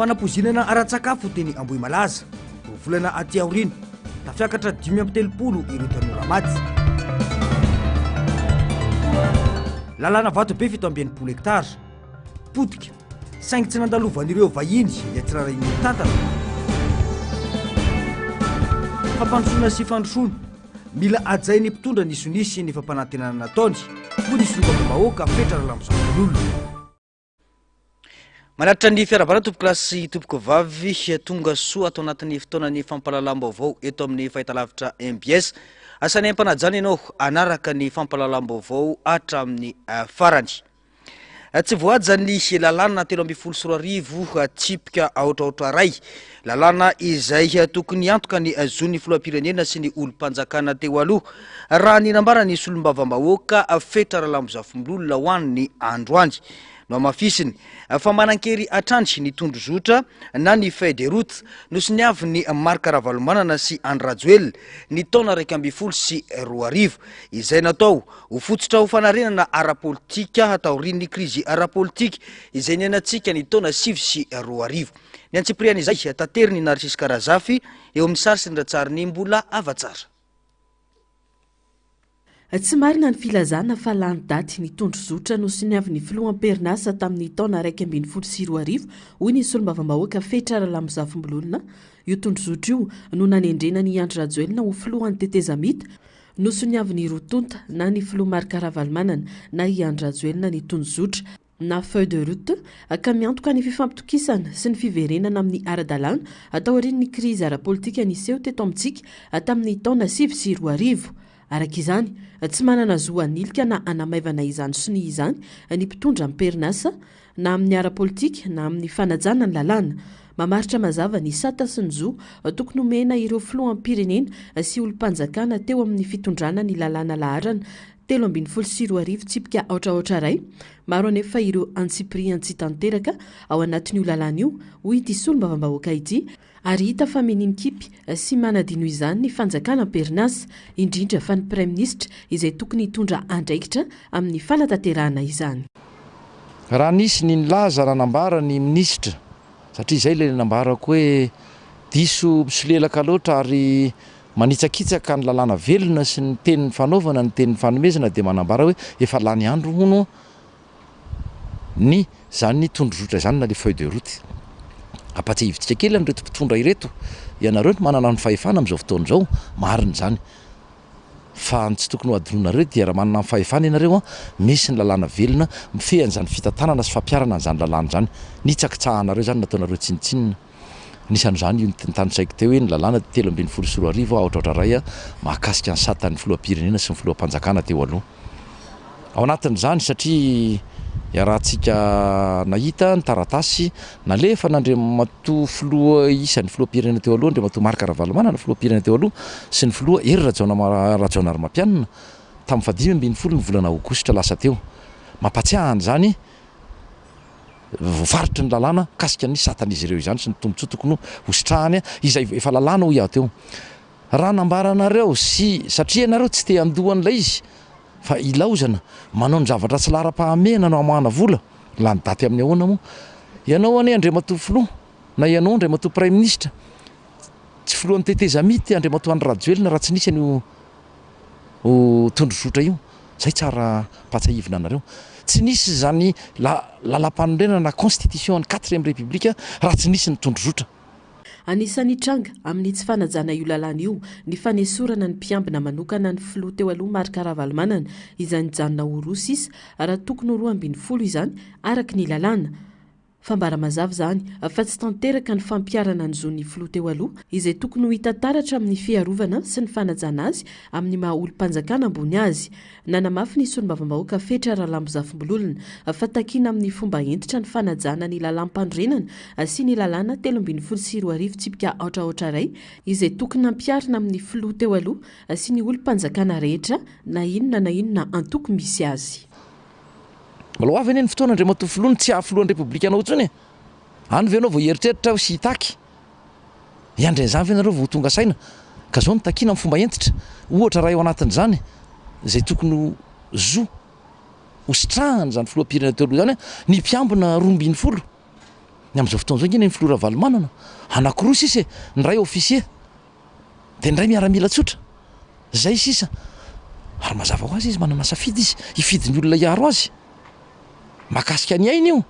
fanapozinana ara-tsakafo teny Ambohimalaza volana aty aorina tafiakatra 570 ireo tanora maty. Lalana vato be fito amby 80 hektara potika saingy tsy nandalovan'ireo vahiny ya tsiraray tantana. Fampandrosoana sy fandrosoana mila ajainy mpitondra nisonisy ny fampanantenana nataony koa ny solombavam-bahoaka fetrara lamozan'olona. Manaritra ny fiarabana tompokilasy tompoko vavy tonga soa atao anatin'ny fotoanany fampalalam-baovao eto amin'ny fahitalavitra MBS. Asany ampanajana ianao anaraka ny fampalalam-baovao hatramin'ny farany. Tsy voaja ny lalàna 324 tsipika aotraotra ray. Lalàna izay tokony antoka ny zon'ny filoham-pirenena sy ny olom-panjakana teo aloha raha ny nambara ny solombavam-bahoaka fetrara lamozafombolona ho an'ny androany. No mafisiny fa manan-kery atrandry ny tondrozotra na ny feuille de route nosy ny avy ny Marc Ravalomanana sy Andry Rajoelina ny taona 2012 sy 2020 izay natao ho fototra ho fanarenana ara-politika taorian'ny krizy ara-politika izay niainantsika ny taona 5 sy 2020. Ny antsipriana izay tateriny Narcisse Karazafy eo amin'ny sary sy ny ratsariny mbola avatsara. Tsy marina ny filazana fa lany daty ny tondrozotra no sy ny avy ny filoham-perinasa tamin'ny taona 2012 hoy ny solombavam-bahoaka fetrara lamozafombolona. Io tondrozotra io no nanendrena ny Andry Rajoelina ho filohan'ny tetezamita no sy ny avy ny rotonta na ny filoha Marc Ravalomanana na i Andry Rajoelina ny tondrozotra na feuille de route ka miantoka ny fifampitokisana sy ny fiverenana amin'ny ara-dalàna atao aorian'ny krizy ara-politika niseho teto amintsika tamin'ny taona 5 sy 2020. Araka izany, tsy manana zoa anilika na anamaivana izany sy ny izany ny mpitondra am-perinasa na amin'ny ara-politika na amin'ny fanajana ny lalàna. Mamaritra mazava ny sata sy ny zo tokony omena ireo filoham-pirenena sy olom-panjakana teo amin'ny fitondrana ny lalàna laharana 320 tsipika aotraotra ray. Maro anefa ireo antsipri antsitanteraka ao anatin'io lalàna io hoy ity solombavam-bahoaka ity. Ary hita fa menin-kipy sy manadino izany ny fanjakana am-perinasa indrindra fa ny Prime Ministre izay tokony hitondra andraikitra amin'ny fanatanterahana izany. Raha nisy ny nilaza nanambara ny ministra satria izay ilay nambarako hoe diso misolelaka loatra ary manitsakitsaka ny lalàna velona sy ny tenin'ny fanaovana ny tenin'ny fanomezana dia manambara hoe efa lany andro mono ny zany ny tondrozotra izany na le feuille de route. Apatsihivitsika kely an'ireto mpitondra ireto ianareo no manana ny fahefana amin'izao fotoana izao marina izany fa tsy tokony ho adinonareo dia raha manana ny fahefana ianareo misy ny lalàna velona mifehan'izany fitantanana sy fampiarana n'izany lalàna izany nitsakitsahanareo izany nataonareo tsinitsinina nisan'izany io nytanysaiko teo hoe ny lalàna 320 aotraotra ray mahakasika ny satan'ny filoham-pirenena sy ny filoham-panjakana teo aloha ao anatin'izany satria rahantsika nahita ny taratasy nalefa n'Andriamatoa filoha isan'ny filoham-pirenena teo aloha Andriamatoa Marc Ravalomanana filoham-pirenena teo aloha sy ny filoha Hery Rajaonarimampianina tamin'ny 15 ny volana aogositra lasa teo. Mampatsiahana izany voafaritry ny lalàna kasika ny satan'izy ireo izany sy ny tombontsoa tokony hositrahany izay efa lalàna ho iaho teo. Raha nambaranareo sy satria ianareo tsy te andohan'ilay izy fa ilaozana manao ny zavatra tsy lara-pahamehana no amahana vola lany daty amin'ny ahoana moa ianao ane Andriamatoa filoha na ianao Andriamatoa Prime Ministre tsy filohan'ny tetezamity Andriamatoa Andry Rajoelina raha tsy nisy an'io tondrozotra io zay tsara patsahivina anareo tsy nisy zany lalam-panorenana na constitution ny 4e république raha tsy nisy ny tondrozotra. Anisan'ny tranga amin'ny tsy fanajana io lalàna io ny fanesorana ny mpiambina manokana ny filoha teo aloha Marc Ravalomanana izany janona ho roa sisa raha tokony ho 20 izany araka ny lalàna. Fambara mazava zany fa tsy tanteraka ny fampiarana ny zon'ny filoha teo aloha izay tokony ho hita taratra amin'ny fiarovana sy ny fanajana azy amin'ny maha olom-panjakana ambony azy. Nanamafy ny solombavam-bahoaka fetrara lamozafombololona fa takiana amin'ny fomba entitra ny fanajana ny lalàm-pandrenana sy ny lalàna 320 tsipika aotraotra ray izay tokony hampiarina amin'ny filoha teo aloha sy ny olom-panjakana rehetra na inona antoko misy azy. Maloha avy eny ny fotoana Andriamatoa filoha tsy hahafilohan'ny repoblika anao intsony any ve anao vao eritreritra sy hitaky iandren'izany ve nareo vao tonga saina ka zao no takiana amin'ny fomba entitra ohatra raha eo anatin'izany izay tokony zo hositrahana zany filoham-pirenena teo aloha zany ny mpiambina 20 ny am'izao fotoana zao ngena ny filora valomanana anakiroa sisa ny ray officier de ny ray miaramila tsotra zay sisa ary mazava ho azy izy manana safidy izy ifidiny olona iaro azy makasika ny aina io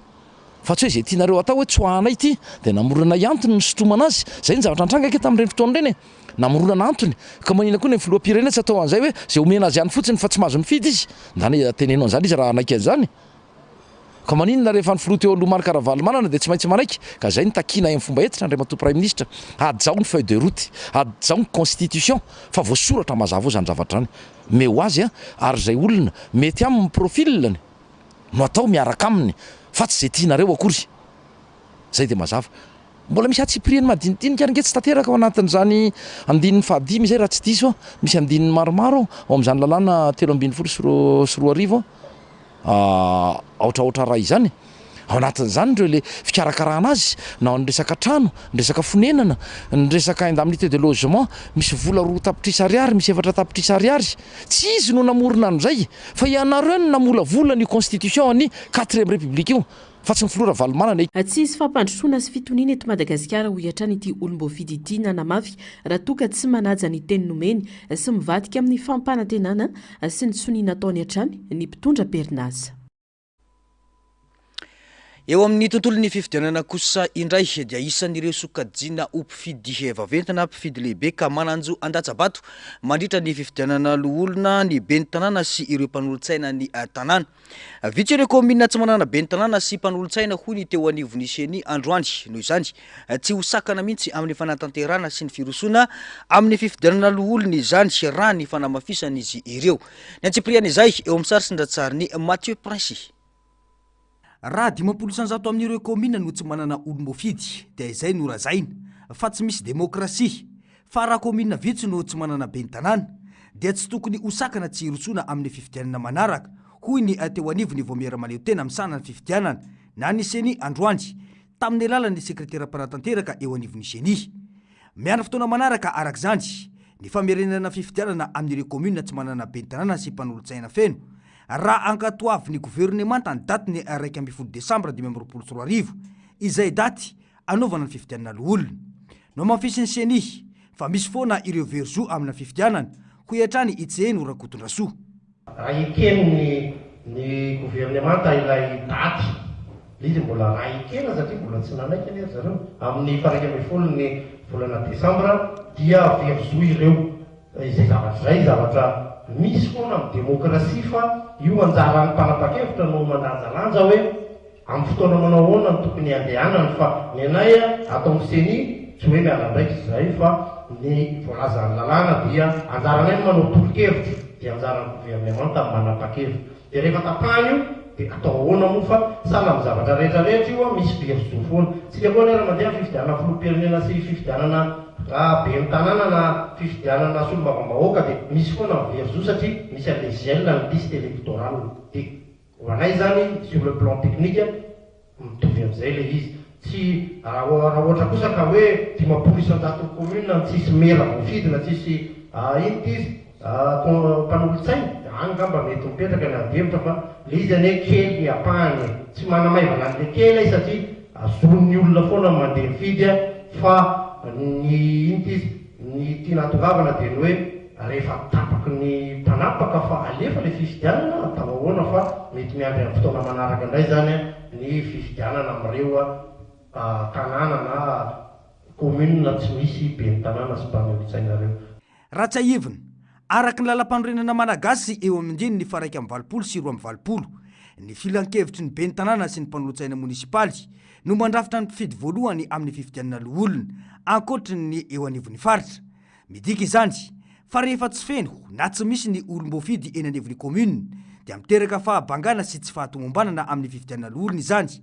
fa tsy hoe zay tianareo atao hoe tsoahanay ity de namorona iantony ny sotomana azy zay ny zavatra antranga ake tamin'ireny fotoana ireny namorona antony ka manina koa ny filoam-pirenena tsy atao an'izay hoe zay omena azy ihany fotsiny fa tsy mahazo mifidy izy zany tenenao an'izany izy raha anaiky an'izany ka maninona rehefa ny filoha teo aloha maro karavalomanana de tsy maintsy manaiky ka zay ny takina amin'ny fomba etitra andray matoa prime ministre adjao ny feuille de route adjao ny constitution fa voasoratra mazava ho zany zavatra zany me ho azy ary zay olona mety amin'ny profilany no atao miaraka aminy fa tsy zay tianareo akory zay de mazava mbola misy atsiprieny madinidinika ary nge tsy tanteraka ao anatin'izany andininy fahadimy zay raha tsy diso misy andininy maromaro ao amin'izany lalàna 3 sy 4 aotraotra raha izany ao anatin'izany ireo le fikarakarana azy na ny resaka trano ny resaka fonenana ny resaka indemnité de logement misy vola 2 tapitrisa ariary misy 4 tapitrisa ariary tsy izy no namorona an'izay fa ianareo ny namolavola ny constitution ny 4e république io fa tsy mifilora valomanana tsy isy fampandrosoana sy fitoniana eto Madagasikara ho iatrany ity olom-boafidy ity nanamafy raha toka tsy manaja ny teny nomeny sy mivadika amin'ny fampanantenana sy ny soniana ataony hatrany ny mpitondra perinazy. Eo amin'ny tontolon'ny fifidianana kosa indray dia isan'ireo sokajina ho mpifidy vaventina mpifidy lehibe ka mananjo andatsabato mandritra ny fifidianana loholona ny ben'ny tanàna sy ireo mpanolontsaina ny tanàna. Vitsy ireo komina tsy manana ben'ny tanàna sy mpanolontsaina hoy ny teo anivon'ny seny androany noho izany tsy ho sakana mihitsy amin'ny fanatanterana sy ny firosoana amin'ny fifidianana loholona izany sy raha ny fanamafisan'izy ireo. Ny antsiprian'izay eo amin'ny sary sindratsariny Mathieu Prince. Raha 500 amin'ireo komina no tsy manana olom-boafidy dia izay no razaina fa tsy misy demokrasia fa raha komina vitsy no tsy manana ben'ny tanàna dia tsy tokony hosakana tsy hirosoana amin'ny fifidianana manaraka hoy ny teo anivony vao miara-maneho tena misana ny fifidianana na ny seny androany tamin'ny alalan'ny sekretera mpanatanteraka eo anivon'ny seny. Miana fotoana manaraka arak'izany ny famerenana fifidianana amin'ireo komina tsy manana ben'ny tanàna sy mpanolontsaina feno raha ankatoavy ny gouvernemanta ny daty ny 1 Desambra 2023 izay daty anaovana ny fifidianana loholona no mamfisiny seny fa misy foana ireo verzo amina fifidianana ho iatrany itseheny ho rakotondrasoa. Raha ikeny ny gouvernemanta ilay daty izy mbola raha ikena satria mbola tsy nanaiky anie zareo amin'ny 1 ny volana Desambra dia verzo ireo izay zavatra misy foana amin'ny demokrasia fa io anjaran'ny mpanapa-kevitra no mandanjalanja hoe amin'ny fotoana manao ahoana ny tokony andehanany fa ny anay atao miseny tsy hoe mialandraiky zay fa ny voalazan'ny lalàna dia anjaranay manao tolo-kevitra dia anjaran'ny gouvernemanta manapa-kevitra dia rehefa tapahany io dia atao ahoana moa fa sahala amin'ny zavatra rehetrarehetra io misy verzo foana tsika koa nera mandeha fifidianana filoham-pirenena sy fifidianana ben'ny tanàna na fifidianana solombavam-bahoaka dia misy foana verzo satria misy alégel ny liste électorale dia ho anay zany sur le plan technique mitovy amin'izay le izy tsy raha ohatra kosa ka hoe 500 commune na tsisy mera voafidy na tsisy ino izy mpanolontsaina any ngamba mety mipetraka ny andevitra fa le izy ane kely ny apahany tsy manamaivana an'le kely satria azon'ny olona foana mandeha mifidy fa ny tia natongavana dia ny hoe rehefa tapaky ny mpanapaka fa alefa le fifidianana atao ahoana fa mety miandry amin'ny fotoana manaraka indray zany ny fifidianana amin'ireo tanàna na komuna tsy misy ben'ny tanàna sy mpanolontsainareo. Raha tsy aivina araky ny lalam-panorenana malagasy eo amindriny ny 120 sy 20 ny filan-kevitry ny ben'ny tanàna sy ny mpanolontsaina munisipaly no mandrafitra ny mpifidy voalohany amin'ny fifidianana loholona ankoatra ny eo anivon'ny faritra. Midika izany fa rehefa tsy feno na tsy misy ny olom-boafidy eny anivon'ny komuna dia miteraka fahabangana sy tsy fahatomombanana amin'ny fifidianana loholona izany.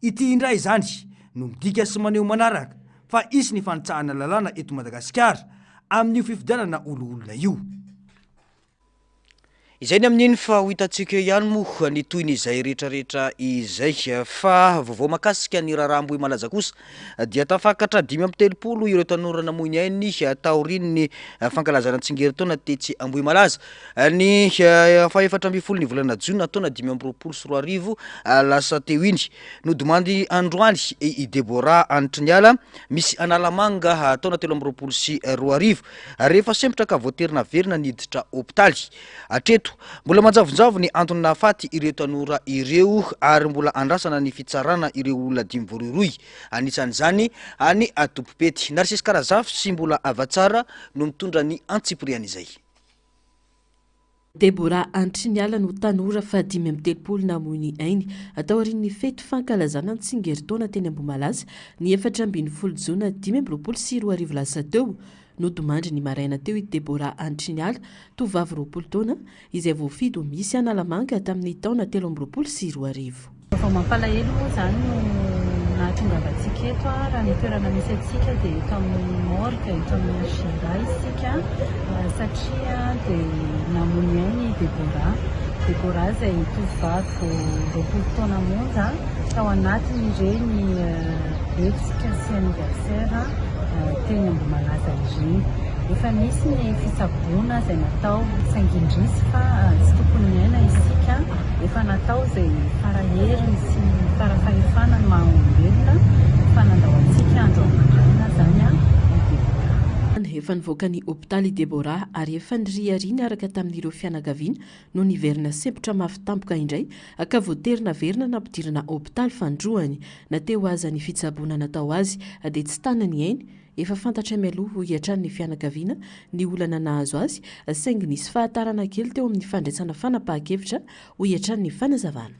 Ity indray izany no midika sy maneho manaraka fa isy ny fanitsahana lalàna eto Madagasikara amin'io fifidianana oloolona io. izay ny amin'iny fa ho hitantsika ihany moa ny toy ny izay rehetrarehetra izay fa vaovao makasika ny raharambohy malaza kosa dia tafakatra 5 ireo tanora namoiny ainy taoriny ny fankalazana tsingeritaona tetsy ambohy malaza ny faefatra ambin'ny folo ny volana jona taona 2024 lasa teo iny nodomandy androany i Debora Antriniala misy analamanga taona 2024 rehefa sempotra ka voaterina verina niditra hôpitaly atreto mbola manjavonjavo ny antony nahafaty ireo tanora ireo ary mbola andrasana ny fitsarana ireo olona 5 anisan'izany any atompopety Narcisse Karazafy sy mbola avatsara no mitondra ny antsipriany izay. Debora Antriniala no tanora fa 5 namoiny ainy atao arin'ny fety fankalazana tsingeritaona teny Ambohimalaza ny 4 jona 2024 lasa teo nodomandry ny maraina teo i Debora Antriniala tovavy 20 taona izay voafidy ho misy analamanga tamin'ny taona 2024. Vao mampalahelo moa zany no nahatongavantsika eto raha ny toerana misy antsika dia eto amin'ny morgue eto amin'ny Argila isika satria dia namoiny ainy Debora izay tovavy 20 taona monja tao anatin'ireny efitsika sy anniversaire teny Ambohimalaza ireny. Efa misy ny fitsaboana izay natao saingindrisy fa tsy tokony miaina isika efa natao izay farahery sy farafahefana ny maha-olombelona fa nandaoantsika andro amandraina zany efa nivoaka ny hôpitaly Debora ary efa niriarina araka tamin'ireo fianakaviana no niverina sempotra mafy tampoka indray ka voaterina verina nampidirana hôpitaly fandroany nateo aza ny fitsaboana natao azy dia tsy tanany ainy efa fantatra mialoha ho iatran'ny fianakaviana ny olana nahazo azy saingy nisy fahatarana kely teo amin'ny fandraisana fanapahan-kevitra ho iatran'ny fanazavana.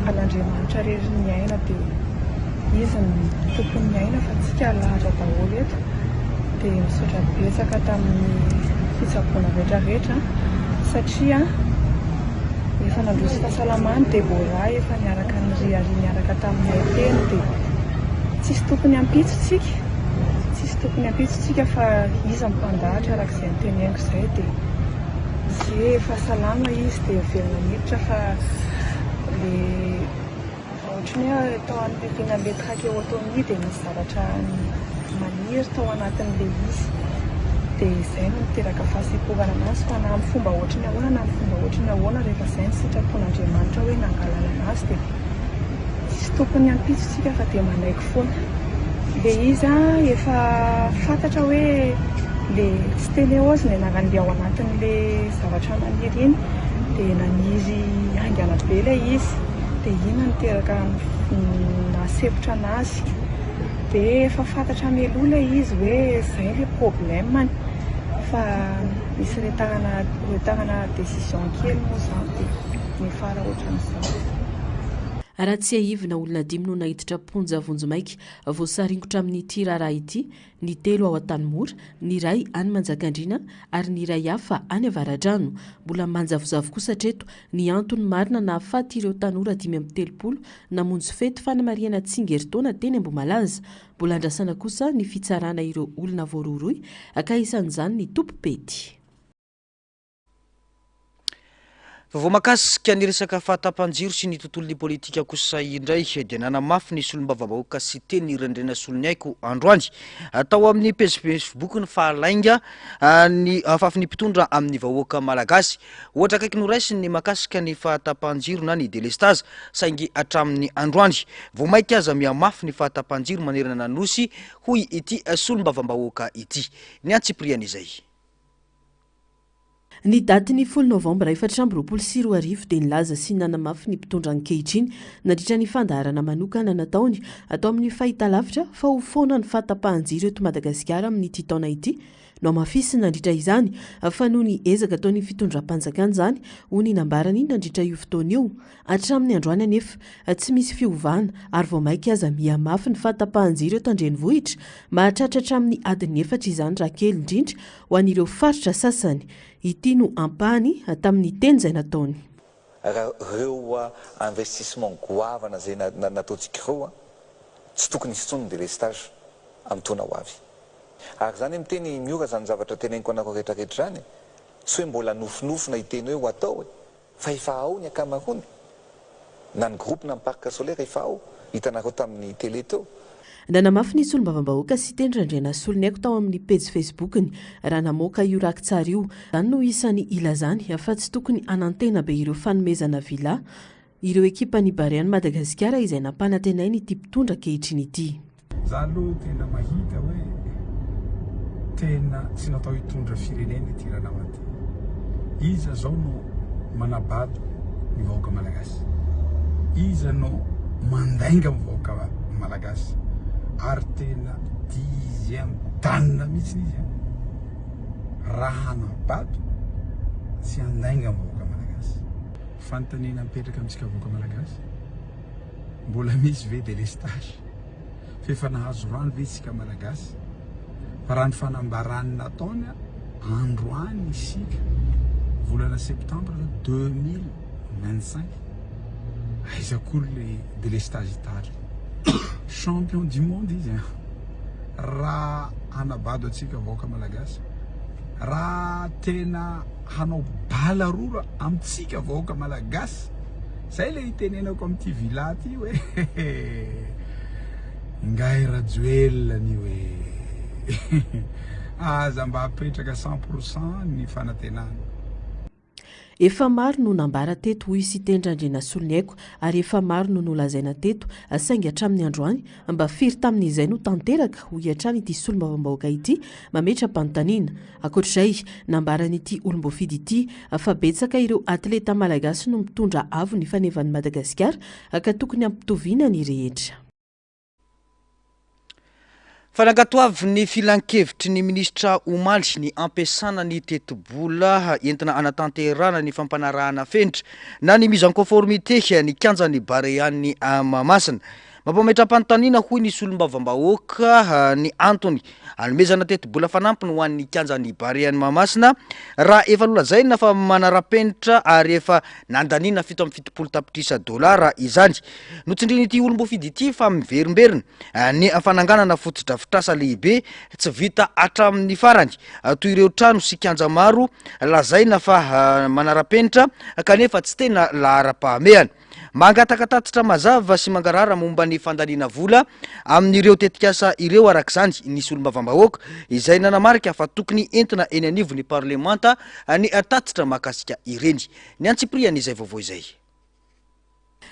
Alandriamanitra rery ny aina dia izy ny tokony aina fa tsika lahatra daholo eto dia misaotra betsaka tamin'ny fitsaboana rehetrarehetra satria efa nandroso fahasalamany Debora efa niaraka nyriary niaraka tamin'ny teny dia tsisy tokony hampitsotsika fa izy mipandahatra arak'izay nyteneako izay dia zay efa salama izy dia velona miditra fa le ohatrany hoe tao amin'ny letraka eo ataony dia misy zavatra maniry tao anatin'le izy dia izay no miteraka fahasipovana anazy fa na amin'ny fomba ohatrany ahoana na amin'ny fomba ohatrany ahoana rehefa izay ny sitrapon'Andriamanitra hoe nangalana anazy dia tsisy tokony hampitsotsika fa dia manaiky foana. Dia izy efa fantatra hoe le sténéose ny anarany ao anatin'le zavatra maniry iny dia naniry haingana be ilay izy dia iny niteraka nasepotra anazy dia efa fantatra mialoha ilay izy hoe izay le problème fa misy retagana décision kely moa zany dia mifara ohatran'izao. Raha tsy haivina olona 5 no nahiditra ponja vonjomaika voasaringotra amin'ny ity raharaha ity ny 3 ao Antanimora, ny ray any Manjakandriana ary ny ray hafa any Avaradrano. Mbola manjavozavo kosa hatreto ny antony marina nahafaty ireo tanora 5 namonjy fety fanamariana tsingeritaona teny Ambohimalaza. Mbola andrasana kosa ny fitsarana ireo olona voarohirohy ka isan'izany ny tompopety. Vao makasika ny resaka fahatapanjiro sy ny tontolon'ny politika kosa indray dia nanamafy ny solombavambahoaka sy teny rendrena solony aiko androany atao amin'ny page Facebook ny fahalainga ny afafin'ny mpitondra amin'ny vahoaka malagasy ohatra akaiky noraisiny makasika ny fahatapanjiro na ny délestage saingy hatramin'ny androany vao maika aza miamafy ny fahatapanjiro manerana nanosy hoy ity solombavambahoaka ity ny antsipriany izay. Ny daty ny 10 novambra 2024 dia nilaza sy nanamafy ny mpitondra ankehitriny nandritra ny fandaharana manokana nataony atao amin'ny fahitalavitra fa ho foana ny fahatapahan-jiro eto Madagasikara amin'ny ity taona ity no amafisy nandritra izany fa noho ny ezaka ataon'ny fitondram-panjakana izany ho ny nambarany nandritra io fotoana io hatramin'ny androany anefa tsy misy fiovana ary vao maika aza miamafy ny fahatapahan-jiro eto Andrenivohitra mahatratra hatramin'ny adiny 4 izany raha kely indrindra ho an'ireo faritra sasany. Ity no ampahany tamin'ny teny izay nataony. Reo investissement goavana zay nataontsika reo tsy tokony hisy intsony délestage amin'ny taona ho avy. Ary zany miteny miora zany zavatra teneniko anako rehetrarehetra zany tsy hoe mbola nofinofina iteny hoe ho atao hoe fa efa ao ny ankamaroany na ny groupe na parc solaire efa ao hitanareo tamin'ny télé teo. Nanamafy nisy olombavambahoaka sy tendrandrena solony aiko tao amin'ny page facebookny raha namoaka io raky tsara io zany no isany ilazany afa tsy tokony anantena be ireo fanomezana vila ireo ekipa ny Bariany Madagasikara izay nampanantenainy ity mpitondra kehitriny ity. Za aloha tena mahita hoe tena tsy natao hitondra firenena ity raha namany ity. Iza zao no manabado ny vahoaka malagasy, iza no mandainga ny vahoaka malagasy ary tena dizy tanina mihitsy izy raha nabado sy andainga ny vahoaka malagasy. Fanontaniana mipetraka amintsika vahoaka malagasy, mbola misy ve délestage fefa nahazo rano ve isika malagasy fa raha ny fanambarany nataony androany isika volana septembre 2025 aiza kory le délestage itary champion du monde izy raha anabado atsika vahoaka malagasy, raha tena hanao balarora amitsika vahoaka malagasy. Zay le itenenako amin'ity vila ty hoe ngai rajoelany hoe aza mba apetraka 100% ny fanantenana. Efa maro no nambara teto hoy sy tendrandrena solony aiko ary efa maro no nolazaina teto saingy hatramin'ny androany mba firy tamin'izay no tanteraka ho hiatrany ity solombavambahoaka ity mametra mpanontaniana. Ankoatr'izay nambaran'ity olombofidy ity fa betsaka ireo atleta malagasy no mitondra avo ny fanevan'ny Madagasikara ka tokony ampitoviana ny rehetra. Fanangatoavy ny filan-kevitry ny ministra Omaly ny ampiasana ny tetibola entina anatanterana ny fampanarahana fenitra na ny mise en conformité ny kianjan'ny Bariany Mamasina. Mampametra-panontaniana hoy ny solombavambahoaka ny antony anomezana tetibola fanampiny ho an'ny kianjan'ny Bariany Mamasina raha efa nolazaina fa manara-penitra ary efa nandaniana $770 izany. Notsindrin'ity olombofidy ity fa miverimberina ny fananganana fotodrafitrasa lehibe tsy vita hatramin'ny farany toy ireo trano sy kianja maro lazaina fa manara-penitra kanefa tsy tena lahara-pahamehana. Mangatakatatitra mazava sy mangarara momba ny fandaniana vola amin'ireo tetikasa ireo arak'izany ny solombavambahoaka izay nanamarika fa tokony entina eny anivon'ny parlemanta ny tatitra mahakasika ireny. Ny antsiprian'izay vaovao izay.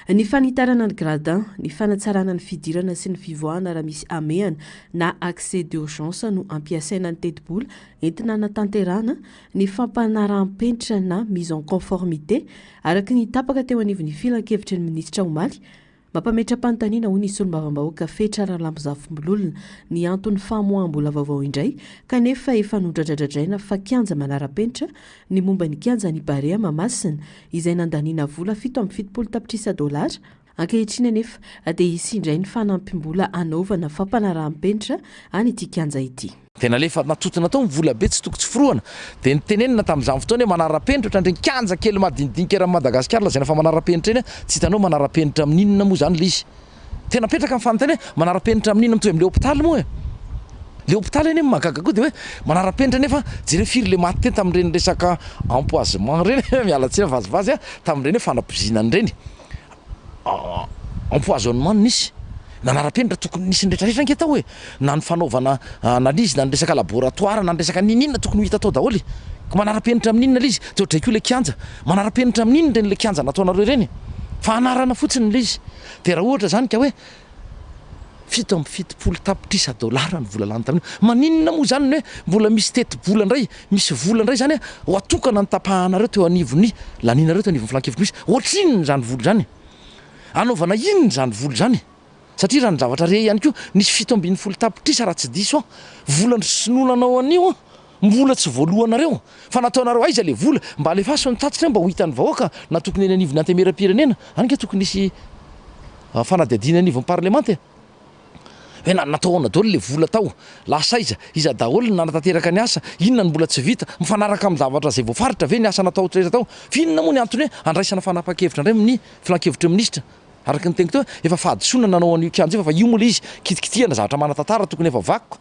Ny fanitarana ny gradin, ny fanatsarana ny fidirana sy ny fivoahana raha misy amehana na accès d'urgence no ampiasaina ny tetibola entina natanterana ny fampanarahan-penitra na mise en conformité araka ny tapaka teo anivon'ny filan-kevitry ny ministra Omaly. Mampametra-panontaniana hoy ny solombavambahoaka Fetra Ralamozafimbololona ny antony famoaham-bola vaovao indray kanefa efa nondradradradraina fa kianja manara-penitra ny momba ny kianjan'ny Bariany Mamasina izay nandaniana vola $770. Ankehitriny anefa dia hisindray ny fanampim-bola anaovana fampanarahan-penitra any ity kianja ity. Tena lefa natotona tao vola be tsy tokony tsy foroana dia nitenenina tamin'izany fotoana hoe manara-penitra ohatrandreny kianja kely madinidinika raha Madagasikara lazaina fa manara-penitra eny tsy hitanao manara-penitra amin'inona moa zany le izy. Tena petraka amin'ny fanontany hoe manara-penitra amin'inona mitoy amin'le hôpitaly moa le hôpitaly eny mahagaga koa dia hoe manara-penitra nefa jere firy le maty teny tamin'ireny resaka empoisement reny mialatsina vazivazy tamin'ireny hoe fanapozinany reny empoisonnement nisy nanara-penitra tokony nisy nretraretra anke tao hoe na ny fanaovana analizy na ny resaka laboratoire na ny resaka ninina tokony ho hita tao daholo ka manara-penitra amin'inona le izy dia ohatray koa le kianja manara-penitra amin'inona reny le kianja nataonareo reny fa anarana fotsiny le izy dia raha ohatra zany ka hoe $770 ny vola lany tamin'io maninona moa zany hoe mbola misy tetibola indray misy vola indray zany ho atokana ny tapahanareo teo anivony laninareo teo anivony filan-kevitra misy ohatrinona zany vola zany anaovana inona zany vola zany satria raha ny zavatra re ihany koa nisy $770 raha tsy diso vola sinoananao anio mbola tsy voalohanareo fa nataonareo aiza le vola mba alefaso ny tatitra mba ho hitan'ny vahoaka na tokony eny anivony antemeram-pirenena any ke tokony nisy fanadihadiana anivon'ny parlemanta hoe nataona daholo le vola tao lasa iza daholo nanatanteraka ny asa inona ny mbola tsy vita mifanaraka amin'ny zavatra zay voafaritra ve ny asa natao treza tao finona moa ny antony hoe andraisana fanapa-kevitra indray amin'ny filan-kevitra ministra araka ny teny to efa fahadisoana nanao an'io kianja fa io moa le izy kitikitihana zavatra manatantara tokony efa vakoka.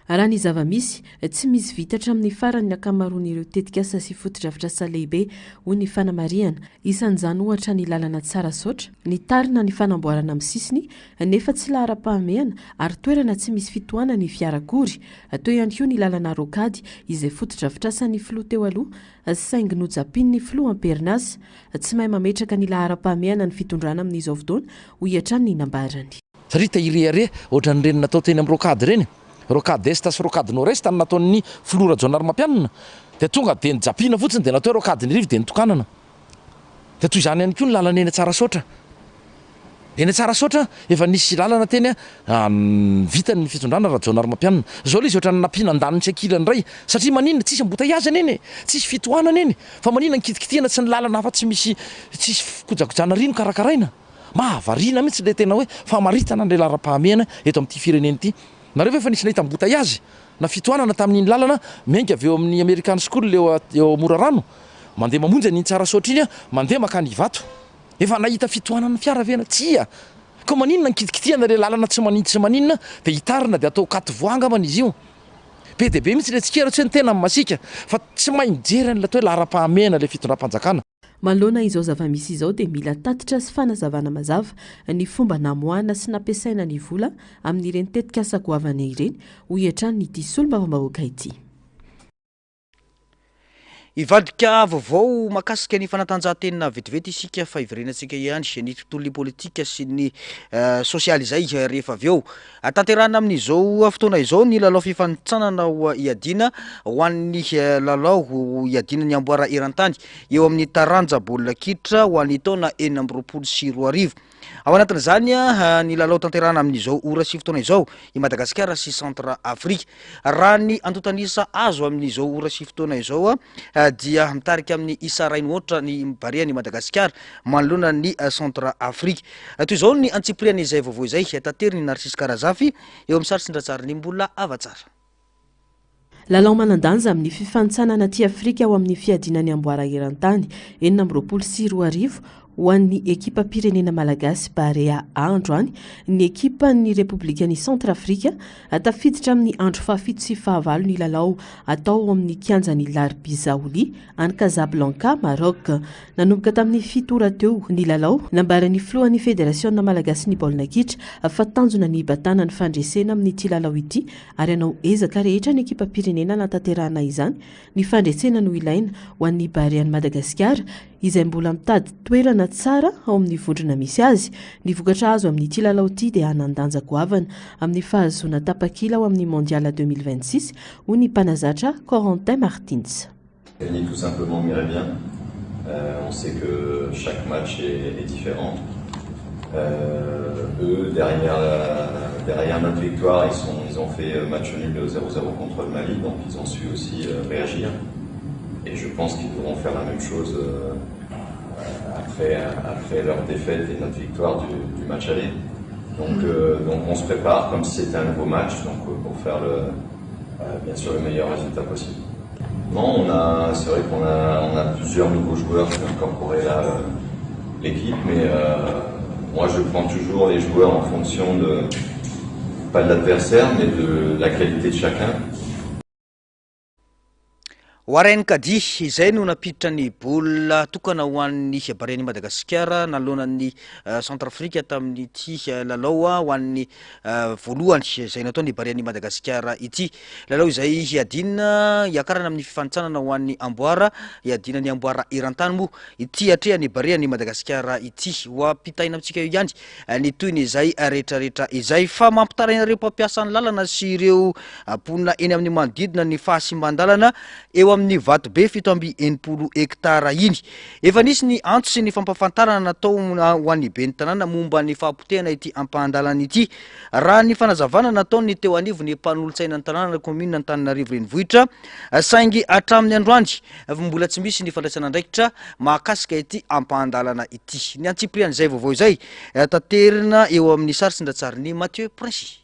raha ny zava-misy tsy misy vitatra amin'ny farany akamaroan'ireo tetikasa sy fotodrafitrasa lehibe hoy ny fanamariana isan'izany ohatra ny lalana tsara saotra ny tarina ny fanamboarana amin'ny sisiny nefa tsy lahara-pahamehana ary toerana tsy misy fitohanana ny fiarakory atao ihany koa ny lalana rokady izay fotodrafitrasan'ny filoha teo aloha saingy nojapin'ny filoha amperinasa tsy mahay mametraka ny lahara-pahamehana ny fitondrana amin'izao fotoana ho iatrany ny nambarany satria tahirehare ohatra ny reny natao teny amin'ny rokady reny rokady est sy rokady nord-est ny nataon'ny filora jaonary mampianana dia tonga dia nijapiana fotsiny dia natao rokady ny rivo dia nitokanana dia toy izany ihany koa ny lalana eny tsara saotra eny tsara saotra efa nisy lalana teny vitany ny fitondrana raha jaonary mampianana zao le izy ohatra ny nampiana andaniny tsy ankilany ray satria maninona tsisy ambotaiazana eny tsisy fitohanana eny fa maninona nikitikitihana tsy ny lalana hafa tsy misy tsisy kojakojana rino karakaraina mahavarina mihitsy le tena hoe famaritana an'ilay lara-pahamehana eto amin'ity fireneny ity nareo efa nisy nahita ambotaiazy na fitohanana tamin'iny lalana menga avy eo amin'ny American School eo Morarano mandeha mamonjy ny tsara saotra iny mandeha makany Ivato efa nahita fitohanana fiara vena tsia ko maninona nikitikitihana le lalana tsy maninona dia hitarina dia atao katovoanga man izy io be dia be mihitsy le tsikera tsy ny tena amin'ny masika fa tsy mahay mijery an'ilay atao hoe lara-pahamehana le fitondram-panjakana manoloana izao zava-misy izao dia mila tatitra sy fanazavana mazava ny fomba namoahana sy nampiasaina ny vola amin'ireny tetikasa goavana ireny ho iatrany ity solombavambahoaka ity ivadika vaovao makasika ny fanatanjahan-tena vetivety isika fa iverenantsika ihany ny tontolon'ny politika sy ny sosialy izay rehefa avy eo tanterana amin'izao fotoana izao ny lalao fifanitsanana iadina ho an'ny lalao iadina ny amboara eran-tany eo amin'ny taranja baolina kitra ho an'ny taona 2024 ao anatin'izany ny lalao tanterana amin'izao ora sy fotoana izao i Madagasikara sy Centre Afrique raha ny antotanisa azo amin'izao ora sy fotoana izao dia mitarika amin'ny isa rainy ohatra ny barea ny Madagasikara manoloana ny Centre Afrique toy izao ny antsipriany izay vaovao izay tatery ny Narcisse Karazafy eo amin'ny saritsindratsara ny mbola avatsara lalao manandanja amin'ny fifanitsanana ty Afrika ao amin'ny fiadinany amboara eran-tany 2024 ho an'ny ekipa pirenena malagasy barea andro any ny ekipa ny Republikan'i Centrafrika tafiditra amin'ny andro fahafito sy fahavalo ny lalao atao amin'ny kianjan'ny Larbizaouli any Casablanca Maroc nanomboka tamin'ny 7 ora teo ny lalao nambaran'ny filohan'ny Fédération malagasy ny baolina kitra fa tanjona ny batana ny fandresena amin'ity lalao ity ary anao ezaka rehetra ny ekipa pirenena natanterahana izany ny fandresena no ilaina ho an'ny barean'i Madagasikara izay mbola mitady toerana tsara ao amin'ny vondrona misy azy ny vokatra azo amin'ity lalao ity dia hanandanja goavana amin'ny fahazoana tapakila ao amin'ny mondial 2026 ho ny mpanazatra Corentin Martins. Gagner tout simplement m'irait bien. On sait que chaque match est différent. Eux, derrière notre victoire, ils ont fait match nul 0-0 contre le Mali, donc ils ont su aussi réagir. Et je pense qu'ils devront faire la même chose après leur défaite et notre victoire du match aller. Donc on se prépare comme si c'était un nouveau match, donc pour faire bien sûr le meilleur résultat possible. Non, c'est vrai qu'on a plusieurs nouveaux joueurs qui ont incorporé l'équipe, mais moi je prends toujours les joueurs en fonction pas de l'adversaire, mais de la qualité de chacun. Warren Kadi izay no napiditra ny bola tokana ho an'ny barea ny Madagasikara naloanan'ny Centrafrika tamin'ity lalao ho an'ny voalohany izay natao ny barea ny Madagasikara ity lalao izay iadina iakarana amin'ny fifanitsanana ho an'ny amboara iadina ny amboara eran-tany moa ity atrea ny barea ny Madagasikara ity ho ampitaina amintsika io ihany ny toy ny izay rehetrarehetra izay fa mampitaraina ireo mpampiasa ny lalana sy ireo ponina eny amin'ny manodidina ny fahasimban-dalana eo amin'ny vato be 780 hektara iny efa nisy ny antso sy ny fampafantarana natao ho an'ny ben'ny tanàna momba ny fahampotehana ity ampahandalana ity raha ny fanazavana natao ny teo anivo ny mpanolontsaina ny tanàna commune Antananarivo renivohitra saingy hatramin'ny androany mbola tsy misy ny fandraisana andraikitra mahakasika ity ampahandalana ity ny antsipriany izay vaovao izay taterina eo amin'ny saritsindratsara ny Mathieu Prince.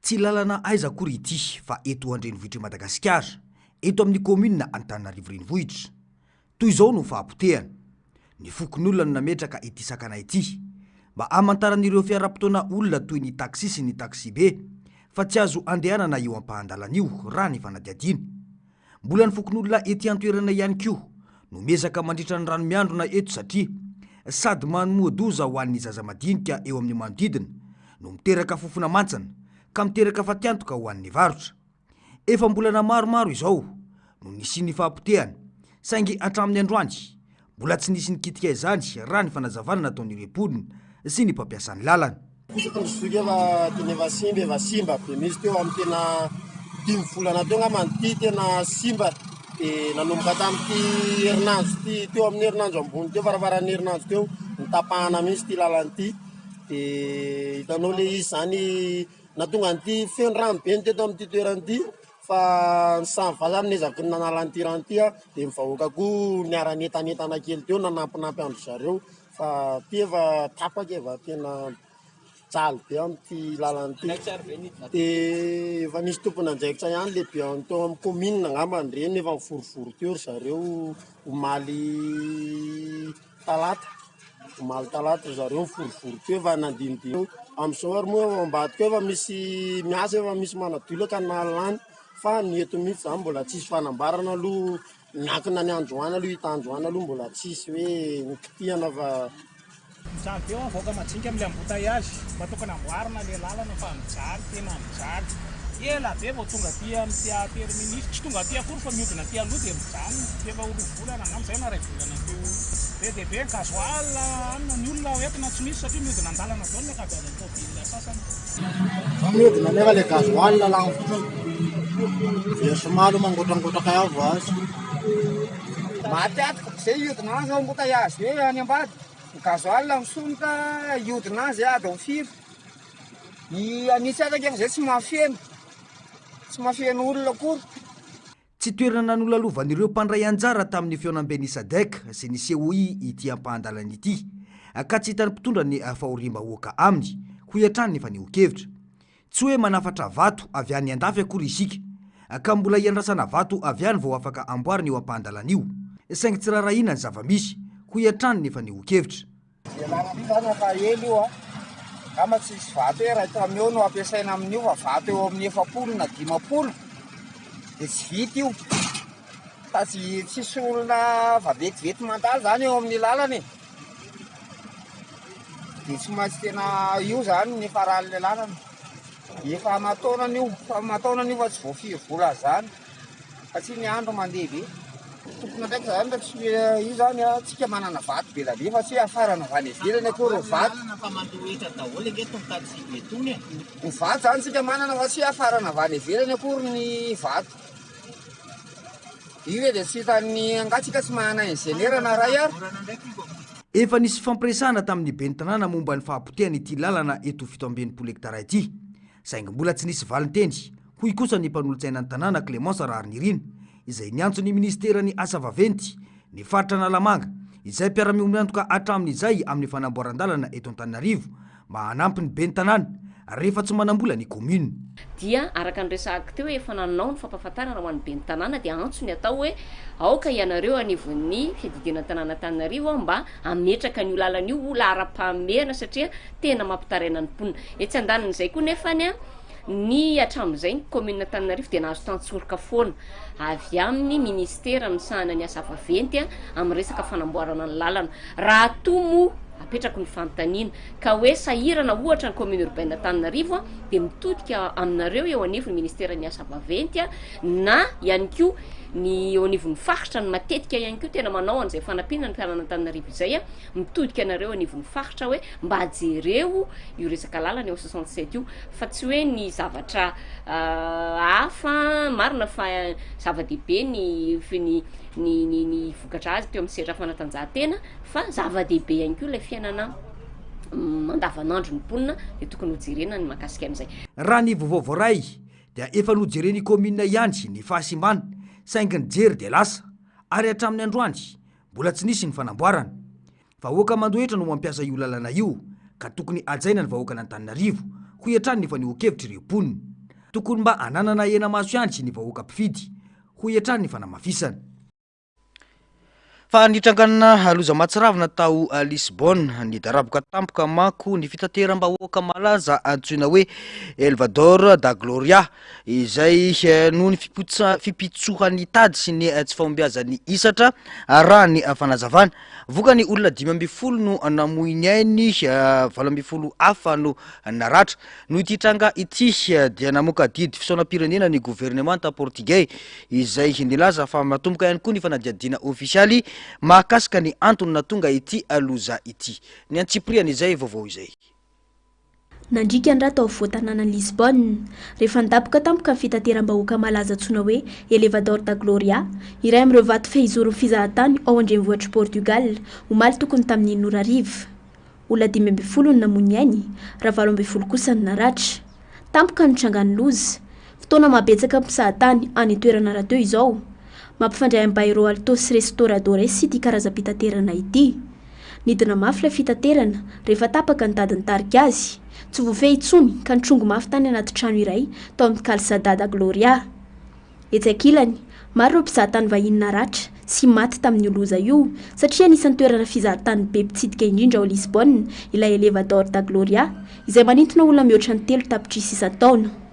Tsy lalana aiza akory ity fa eto andrenivohitra Madagasikara eto amin'ny commune Antananarivo renivohitra toy izao no fahampotehana ny fokon'olona no nametraka ity sakana ity mba amantaran'ireo fiara-potoana olona toy ny taksi sy ny taksi be fa tsy azo andehanana eo ampahandalan'io raha ny fanadiadiana. Mbola ny fokon'olona ety an-toerana ihany koa no miezaka mandritra ny rano miandrona eto satria sady manomoadoza ho an'ny zaza madinika eo amin'ny manodidina no miteraka fofona mantsana ka miteraka fatiantoka ho an'ny varotra. Efa mbolana maromaro izao no nisy ny fahampotehana saingy hatramin'ny androany mbola tsy nisy nikitika izany raha ny fanazavana nataon'ireo mponina sy ny mpampiasan'ny lalana. Efa simba be misy teo amin'ny tena 10 volana teo angamba ty tena simba de nanomboka tamin'ity herinandro ty teo amin'ny herinandro ambony teo faravaran'ny herinandro teo nitapahana mihitsy ty lalana ty de hitanao le izy zany natonga an'ity feno rano be teto amin'ity toerana ty fa ny samy vazany nezaky ny nanala an'ity rano ty de mivahoaka koa niara-netanetana kely teo nanampinampy andro zareo fa ty efa tapaka efa tena jaly be amin'ity lalana ty de efa nisy tompony andraikitra ihany lehibe teo amin'ny commune angamba reny efa miforoforo teo zareo omaly talata zareo miforoforo teo efa nandinidino amin'izao ary moa ambadika efa misy miasa efa misy manadolaka nalany fa ny eto mihitsy zany mbola tsisy fanambarana aloha miankina ny androany aloha hita androany aloha mbola tsisy hoe nikitihana fa mijaly be avoaka majinika amin'ilay embouteillage mba tokony amboarina le lalana fa mijaly tena mijaly ela be vao tonga aty amin'ny terminus tsy tonga aty akory fa miodina aty aloha de mijaly efa olovolana angambizay na ray volana teo be be gasoil amina ny olona oentina tsy misy satria miodina an-dalana zao ny akabeazany tobile sasany fa miodina nefa le gasoil lagny fotsiny de somalo mangotragotraka avo azy matetika zay iodina azy ao embouteillage hoe any ambady gasoil misonoka iodina azy ady amin'ny firo ny anisy ataka efa zay tsy mafeno olona akory. Tsy toerana nolalovanyireo mpandray anjara tamin'ny feonamben'ny SADC sy ny COI ity ampahandalana ity ka tsy hitany mpitondra ny fahoriam-bahoaka aminy ho hiatrany ny fanehon-kevitra. Tsy hoe manafatra vato avy any andafy akory isika ka mbola hiandrasana vato avy any vao afaka amboarina eo ampahandalan'io saingy tsy raharahiana ny zava-misy ho hiatrany ny fanehon-kevitra. Fa ely io ama tsisy vato hoe raha tameo no ampiasaina amin'io fa vato eo amin'ny 4 na 5 de tsy vita io fa tsisy olona vavetivety mandalo zany eo amin'ny lalana de tsy maintsy tena io zany ny faran'le lalana efa mataonan'io fa tsy voafiry vola zany satria ny andro mandeha be tokony ndraiky zany ndraiky sy io zany tsika manana vato be labe fa tsy afarana avany ivelany akory vato ny vato zany tsika manana fa tsy afarana avany ivelany akory ny vato io de tsy hitan'ny angatsika tsy mahana ingénieur na ray ary. Efa nisy fampiresahana tamin'ny ben'ny tanàna momba ny fahampotehany ity lalana eto 7 hektara ity saingy mbola tsy nisy valintendry hoy kosa ny mpanolotsaina ny tanàna Clémence Rarinirina izay niantso ny ministerany asa vaventy ny faritra Nalamanga izay mpiara-miombonantoka hatramin'izay amin'ny fanamboaran-dalana eto Antananarivo mba hanampy ny ben'ny tanàna rehefa tsy manambola ny commune. Dia araka ny resahako teo efa nanao ny fampahafantarana ho an'ny ben'ny tanàna dia antso ny atao hoe aoka ianareo anivon'ny fididiana tanàna Antananarivo mba ametraka ny lalana io lara-pahamehana satria tena mampitaraina ny mponina. Etsy andanin'izay koa nefany ny hatramin'izay ny commune Antananarivo dia nahazo tantsoroka foana avy amin'ny ministera misahana ny asa vaventy amin'ny resaka fanamboarana ny lalana raha tomo apetraka ny fanontaniana ka hoe sahirana ohatra ny commune urbaine Antananarivo dia mitodika aminareo eo anivon'ny ministera ny asa vaventy na ihany koa ny eo anivon'ny faritra ny matetika ihany koa tena manao an'izay fanampiana ny tanàna Antananarivo izay mitodika anareo anivon'ny faritra hoe mba hajereo io resaka lalana eo 67 io fa tsy hoe ny zavatra hafa marina fa zava-dehibe ny vokatra azy teo amin'ny sehatra fanatanjahantena fa zava-dehibe ihany koa ilay fiainana mandavanandro ny mponina dia tokony hojerena ny mahakasika an'izay. Raha ny vaovao ray dia efa nojereny commune ihany ny fahasimbana saingy ny jery dia lasa ary hatramin'ny androany mbola tsy nisy ny fanamboarana. Vahoaka mandoetra no mampiasa io lalana io ka tokony ajaina ny vahoaka n'Antananarivo ho hiatrany ny fanehon-kevitra ireo mponina. Tokony mba ananana hena maso ihany ny vahoaka mpifidy ho hiatrany ny fanamafisana. fa nitranganana loza matsiravina tao Lisbonne ny daraboka tampoka manko ny fitateram-bahoaka malaza antsoina hoe Elevador da Gloria izay noho ny fipitsohan'ny tady sy ny tsy fahombiazan'ny isatra raha ny fanazavana vokany olona 5 no namoiny ainy 12 hafa no naratra no ity tranga ity dia namoaka didy fisaonam-pirenena ny gouvernemanta portugais izay nilaza fa matomboka ihany koa ny fanadiadiana ofisialy mahakasika ny antony na tonga ity aloza ity ny antsipriany izay vaovao izay nandrika ny raha tao voatanana Lisbonne rehefa nidaboka tampoka ny fitateram-bahoaka malaza antsoina hoe Elevador da Gloria iray amin'ireo vato fehizoro fizahatany ao andrenivohitra Portugal omaly tokony tamin'ny norarivo olona 12 no namoiny ainy raha 12 kosa ny naratra tampoka nitrangany loza fotoana mabetsaka mpizahatany any toerana raha teo izao mampifandray amin'ny bairro Altos Restauradores ity karazam-pitaterana ity nidina mafy ilay fitaterana rehefa tapaka ny tadiny tarika azy tsy voafehy intsony ka nitrongo mafy tany anaty trano iray tao amin'ny Calçada da Gloria etsy ankilany maro ireo mpizahatany vahiny naratra sy maty tamin'ny loza io satria anisan'ny toerana fizahatany be mpitsidika indrindra ao Lisbonne ilay Elevador da Gloria izay manintona olona mihoatra ny 3 tapitrisa isan-taona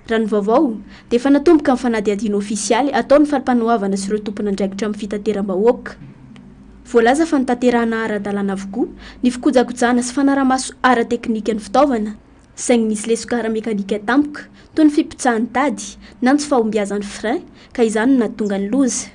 raha ny vaovao dia efa natomboka amin'ny fanadiadiana ofisialy ataon'ny falim-panohavana sy ireo tompona andraikitra amin'ny fitateram-bahoaka voalaza fa nitanterahana ara-dalàna avokoa ny fikojakojana sy fanaramaso ara-teknika ny fitaovana saingy nisy lesoka ara-mekanika tampoka toy ny fipitsahan'ny tady na tsy fahombiazan'ny frein ka izany no nahatonga ny loza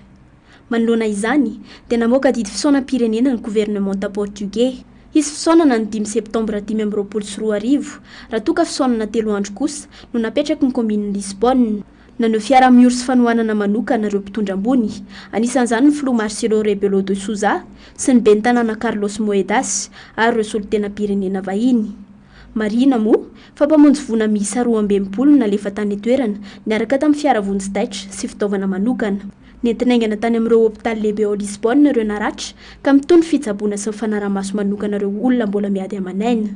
manoloana izany dia namoaka didy fisaonam-pirenena ny gouvernemanta portugais izy fisaonana ny 5 septambra 2024 raha toka fisaonana 3 andro kosa no napetraky ny commune Lisbonne naneo fiara-mioro sy fanohanana manokana ireo mpitondra ambony anisan'izany ny Flou Marcelo Rebelo de Sousa sy ny ben'ny tanàna Carlos Moedas ary ireo solon-tenam-pirenena vahiny marina moa fa mpamonjy vona miisa 12 nalefa tany toerana niaraka tamin'ny fiara-vonjy-taitra sy fitaovana manokana nentinaingana tany amin'ireo hôpitaly lehibe ao Lisbonne ireo naratra ka mitony fitsaboana sy mifanaramaso manokana ireo olona mbola miady amanaina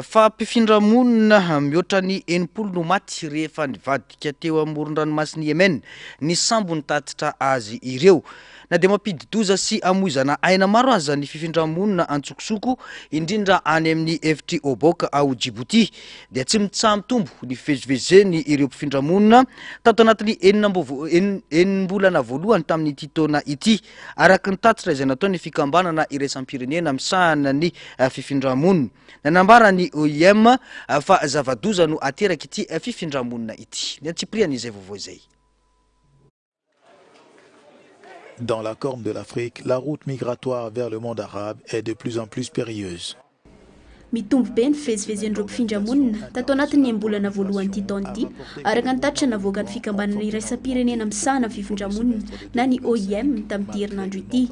fa mpifindra-monina mihoatra ny 80 no maty rehefa nivadika teo amoron-dranomasiny Yemen ny sambo nitatitra azy ireo na dia mampididoza sy amoizana aina maro aza ny fifindra-monina antsokosoko indrindra any amin'ny efitry Oboka ao Djibouti dia tsy mitsaha-mitombo ny fivezivezeny ireo mpifindra-monina tato anatin'ny 9 mbolana voalohany tamin'ity taona ity araka ny tatitra izay natao ny fikambanana iraisam-pirenena misahana ny fifindra-monina nanambara ny OIM fa zavadoza no ateraky ity fifindra-monina ity ny antsipriany izay vaovao izay. Dans la Corne de l'Afrique, la route migratoire vers le monde arabe est de plus en plus périlleuse. mitombo be ny fivezivezen'ireo mpifindra-monina tato anatin'ny mbolana voalohany ity taona ity araka ny tatitra navoaka ny fikambanana iraisam-pirenena misahana fifindra-monina na ny OIM tamin'ity herinandro ity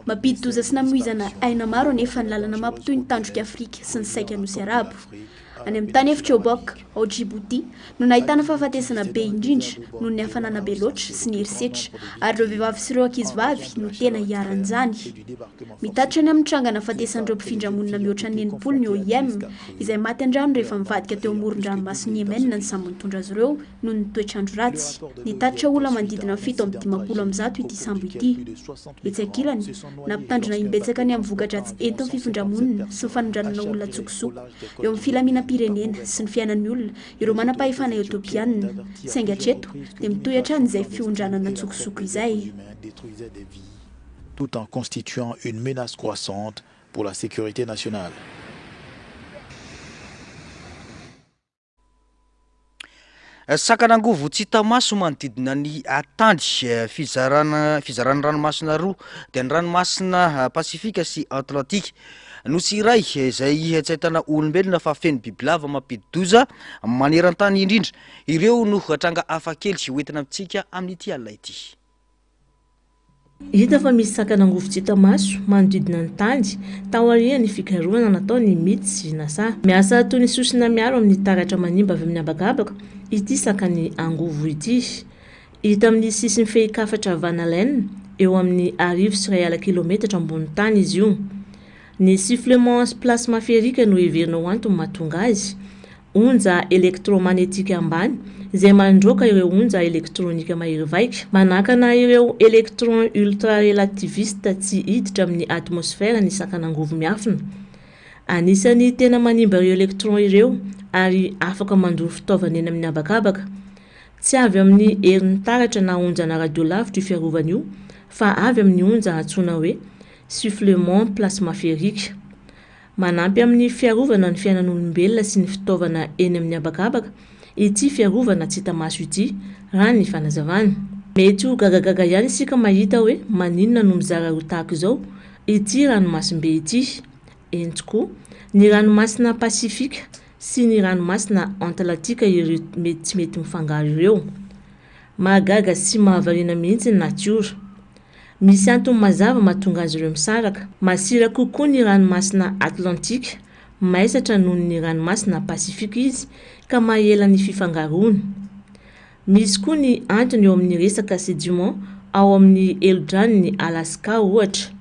mampidi-doza sy namoizana aina maro anefa ny lalana mampitoy ny tandroka Afrika sy ny saika nosy arabo any amin'ny tany efitra Oboka ao Djibouti no nahitana fahafatesana be indrindra noho ny hafanana be loatra sy ny herisetra ary ireo vehivavy sy ireo ankizivavy no tena hiaran'izany mitatitra any amin'ny trangana fahatesan'ireo mpifindra-monina mihoatra ny 80 ny OIM izay maty andrano rehefa mivadika teo amoron-dranomasiny Yemen ny sambo nitondra azy ireo noho ny toetrandro ratsy nitatitra olona manodidina 750 ity sambo ity etsy ankilany nampitandrina imbetsaka ny amin'ny vokadratsy entin'ny fifindra-monina sy ny fanondranana olona tsokosoko eo amin'ny filamina pirenena sy ny fiainan'ny olona ireo manam-pahefana Etiopiana saingy hatreto dia mitohy hatrany izay fiondranana tsokosoko izay tout en constituant une menace croissante pour la sécurité nationale. Sakanangovo tsy hita maso manodidina ny atandry fizarana ranomasina roa dia ny ranomasina Pasifika sy Atlantika nosy iray izay tsy ahitana olombelona fa feno bibilava mampididoza maneran-tany indrindra ireo no hatranga hafakely sy hoentina amintsika amin'ity alina ity. Hita fa misy sakanangovo tsy hita maso manodidina ny tany tao aorian'ny fikarohana nataony mity sy nasa miasa toy ny sosina miaro amin'ny taratra manimba avy amin'ny habakabaka ity sakany angovo ity hita amin'ny sisin'ny fehikafatra Vanalaine eo amin'ny 1,1 kilometatra ambony tany izy io. Ny sifflement plasmaférika no heverina ho antony mahatonga azy onja elektromagnetika ambany izay mandroaka ireo onja elektronika mahery vaika, manakana ireo électron ultra relativiste tsy hiditra amin'ny atmosfera ny sakanangovo miafina. Anisany tena manimba ireo électron ireo ary afaka mandoro fitaovana eny amin'ny habakabaka. Tsy avy amin'ny herin'ny taratra na onjana radiolavitra io fiarovana io, fa avy amin'ny onja antsoina hoe soufflement plasmaférique. Manampy amin'ny fiarovana ny fiainan'olombelona sy ny fitaovana eny amin'ny habakabaka ity fiarovana tsy hita maso ity, raha ny fanazavana. Mety ho gagagaga ihany isika mahita hoe maninona no mizara ho tahaka izao ity ranomasimbe ity. Eny tokoa, ny ranomasina Pasifika sy ny ranomasina Atlantika ireo mety tsy mety mifangaro ireo. Mahagaga sy mahavariana mihitsy ny natiora. Misy antony mazava mahatonga azy ireo misaraka. Masira kokoa ny ranomasina Atlantika, maisatra noho ny ranomasina Pasifika izy ka mahela ny fifangaroany. Misy koa ny antony eo amin'ny resaka sédiment ao amin'ny elodrany Alaska ohatra.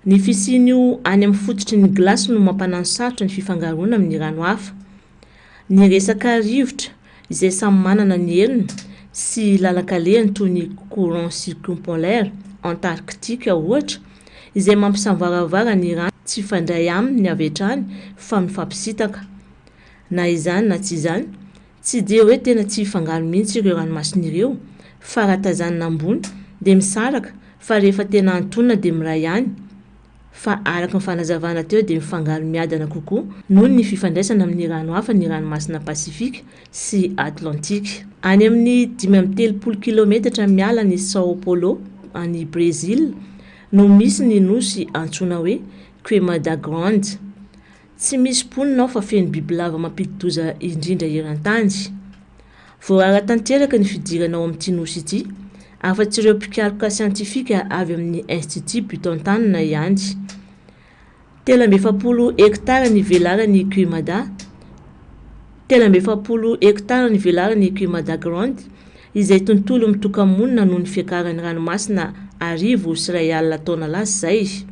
Ny fisian'io any amin'ny fototry ny glasy no mampanano sarotra ny fifangaroana amin'ny rano hafa. Ny resaka rivotra izay samy manana ny heriny sy lalan-kalehany toy ny courant circumpolaire antarctique ohatra, izay mampisamvaravara ny rano tsy fandray aminy ny avy hatrany fa mifampisitaka. Na izany na tsy izany, tsy dia hoe tena tsy hifangaro mihitsy ireo ranomasina ireo, fa raha tazanina ambony dia misaraka, fa rehefa tena antonona dia miray ihany. Fa araka ny fanazavana teo dia mifangaro miadana kokoa noho ny fifandraisana amin'ny rano hafa ny ranomasina Pasifika sy Atlantika. Any amin'ny 530 kilometatra miala ny Sao Paulo any Brésil no misy ny nosy antsoina hoe Queimada Grande. Tsy misy mponina ao fa feno bibilava mampidi-doza indrindra eran-tany. Voarara tanteraka ny fidirana ao amin'ity nosy ity, afa-tsy ireo mpikaroka siantifika avy amin'ny Institut Butantan na ihany. 340 hektara ny velarany Queimada. 340 hektara ny velarany Queimada Grande, izay tontolo mitoka-monina noho ny fiakaran'ny ranomasina 1,3 taona lasa zay.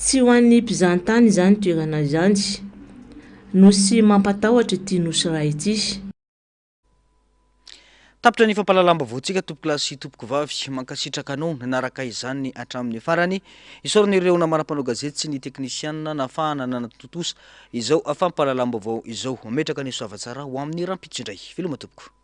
Tsy ho an'ny mpizahan-tany izany toerana izany. Nosy mampatahotra ity nosy iray ity. Tapitra ny fampalalam-baovao-tsika tompoko lahy sy tompoko vavy mankasitraka anao nanaraka izany hatramin'ny farany. Isoran'ireo namana-panao gazety sy ny teknisianina nafahana nanatontosa izao fampalalam-baovao izao. Metraka ny soavatsara ho amin'ny rampitso indray. Filoma tompoko.